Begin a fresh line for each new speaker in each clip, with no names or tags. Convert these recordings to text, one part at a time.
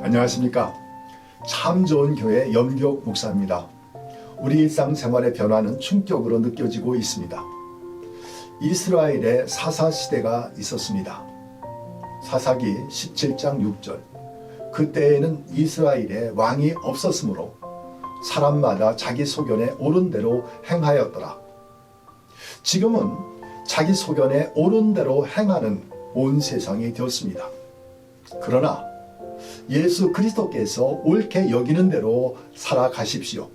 안녕하십니까. 참 좋은 교회 염기옥 목사입니다. 우리 일상생활의 변화는 충격으로 느껴지고 있습니다. 이스라엘의 사사시대가 있었습니다. 사사기 17장 6절. 그때에는 이스라엘에 왕이 없었으므로 사람마다 자기 소견에 옳은 대로 행하였더라. 지금은 자기 소견에 옳은 대로 행하는 온 세상이 되었습니다. 그러나 예수 그리스도께서 옳게 여기는 대로 살아가십시오.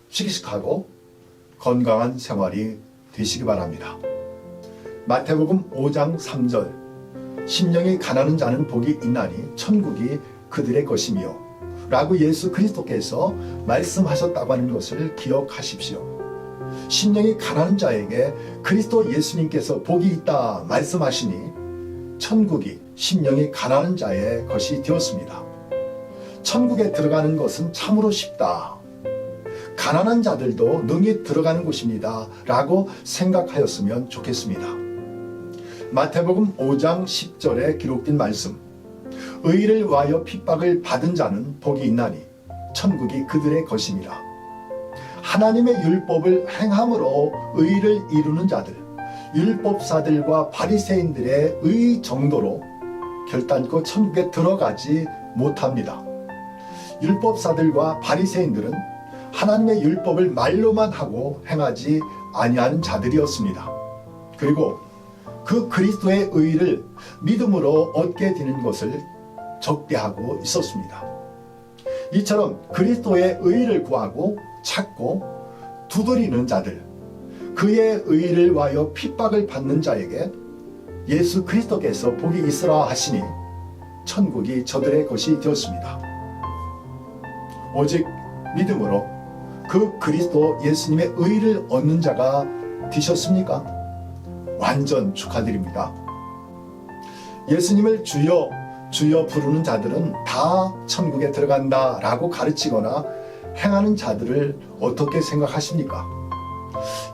씩씩하고 건강한 생활이 되시기 바랍니다. 마태복음 5장 3절. 심령이 가난한 자는 복이 있나니 천국이 그들의 것이며 라고 예수 그리스도께서 말씀하셨다고 하는 것을 기억하십시오. 심령이 가난한 자에게 그리스도 예수님께서 복이 있다 말씀하시니 천국이 심령이 가난한 자의 것이 되었습니다. 천국에 들어가는 것은 참으로 쉽다. 가난한 자들도 능히 들어가는 곳입니다. 라고 생각하였으면 좋겠습니다. 마태복음 5장 10절에 기록된 말씀. 의를 위하여 핍박을 받은 자는 복이 있나니 천국이 그들의 것이니라. 하나님의 율법을 행함으로 의를 이루는 자들, 율법사들과 바리새인들의 의 정도로 결단코 천국에 들어가지 못합니다. 율법사들과 바리새인들은 하나님의 율법을 말로만 하고 행하지 아니하는 자들이었습니다. 그리고 그 그리스도의 의를 믿음으로 얻게 되는 것을 적대하고 있었습니다. 이처럼 그리스도의 의를 구하고 찾고 두드리는 자들, 그의 의를 위하여 핍박을 받는 자에게 예수 그리스도께서 복이 있으라 하시니 천국이 저들의 것이 되었습니다. 오직 믿음으로 그 그리스도 예수님의 의를 얻는 자가 되셨습니까? 완전 축하드립니다. 예수님을 주여 주여 부르는 자들은 다 천국에 들어간다 라고 가르치거나 행하는 자들을 어떻게 생각하십니까?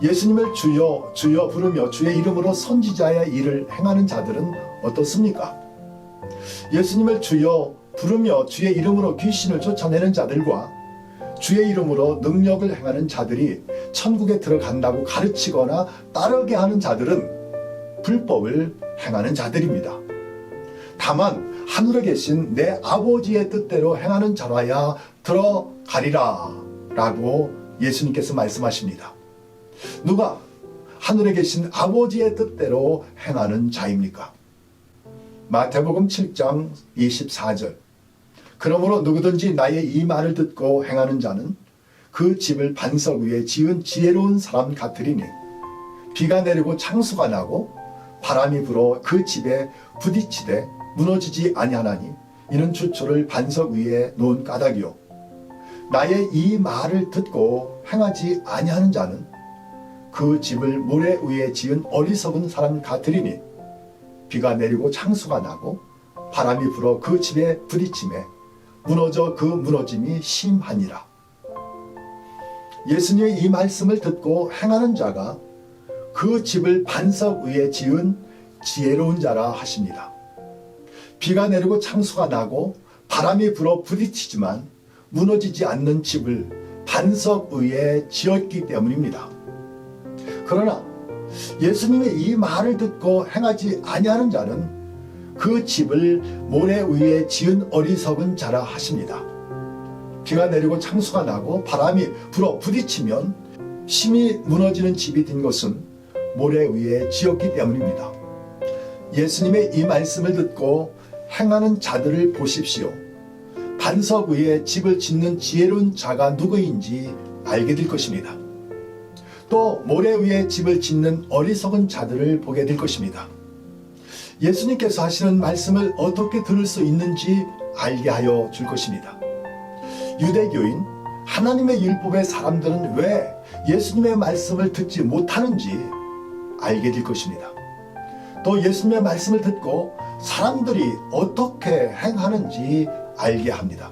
예수님을 주여 주여 부르며 주의 이름으로 선지자의 일을 행하는 자들은 어떻습니까? 예수님을 주여 부르며 주의 이름으로 귀신을 쫓아내는 자들과 주의 이름으로 능력을 행하는 자들이 천국에 들어간다고 가르치거나 따르게 하는 자들은 불법을 행하는 자들입니다. 다만 하늘에 계신 내 아버지의 뜻대로 행하는 자라야 들어가리라 라고 예수님께서 말씀하십니다. 누가 하늘에 계신 아버지의 뜻대로 행하는 자입니까? 마태복음 7장 24절. 그러므로 누구든지 나의 이 말을 듣고 행하는 자는 그 집을 반석 위에 지은 지혜로운 사람 같으리니 비가 내리고 창수가 나고 바람이 불어 그 집에 부딪히되 무너지지 아니하나니 이는 주초를 반석 위에 놓은 까닭이요 나의 이 말을 듣고 행하지 아니하는 자는 그 집을 모래 위에 지은 어리석은 사람 같으리니 비가 내리고 창수가 나고 바람이 불어 그 집에 부딪히매 무너져 그 무너짐이 심하니라. 예수님의 이 말씀을 듣고 행하는 자가 그 집을 반석 위에 지은 지혜로운 자라 하십니다. 비가 내리고 창수가 나고 바람이 불어 부딪히지만 무너지지 않는 집을 반석 위에 지었기 때문입니다. 그러나 예수님의 이 말을 듣고 행하지 아니하는 자는 그 집을 모래 위에 지은 어리석은 자라 하십니다. 비가 내리고 창수가 나고 바람이 불어 부딪히면 심히 무너지는 집이 된 것은 모래 위에 지었기 때문입니다. 예수님의 이 말씀을 듣고 행하는 자들을 보십시오. 반석 위에 집을 짓는 지혜로운 자가 누구인지 알게 될 것입니다. 또 모래 위에 집을 짓는 어리석은 자들을 보게 될 것입니다. 예수님께서 하시는 말씀을 어떻게 들을 수 있는지 알게 하여 줄 것입니다. 유대교인 하나님의 율법의 사람들은 왜 예수님의 말씀을 듣지 못하는지 알게 될 것입니다. 또 예수님의 말씀을 듣고 사람들이 어떻게 행하는지 알게 합니다.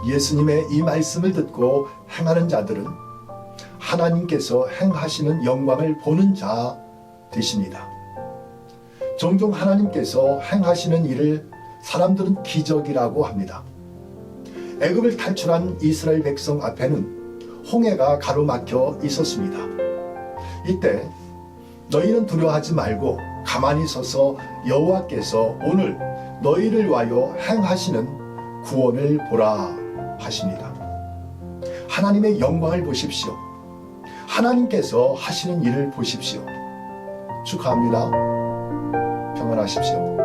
예수님의 이 말씀을 듣고 행하는 자들은 하나님께서 행하시는 영광을 보는 자 되십니다. 종종 하나님께서 행하시는 일을 사람들은 기적이라고 합니다. 애굽을 탈출한 이스라엘 백성 앞에는 홍해가 가로막혀 있었습니다. 이때 너희는 두려워하지 말고 가만히 서서 여호와께서 오늘 너희를 위하여 행하시는 구원을 보라 하십니다. 하나님의 영광을 보십시오. 하나님께서 하시는 일을 보십시오. 축하합니다. 평안하십시오.